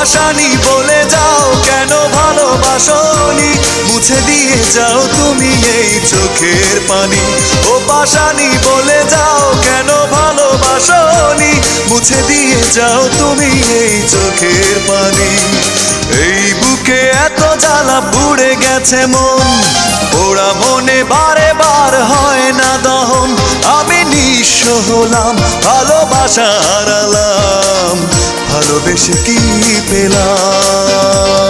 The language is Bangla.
পাশানি বলে যাও কেন ভালোবাসনি, মুছে দিয়ে যাও তুমি এই চোখের পানি। ও পাশানি বলে যাও কেন ভালোবাসনি, মুছে দিয়ে যাও তুমি এই চোখের পানি। এই বুকে এত জ্বালা পুড়ে গেছে মন, ওরা মনে বারে বার হয় না দহন। আমি নিঃস্ব হলাম, ভালোবাসা হারালাম, ভালোবেসে কি পেলাম।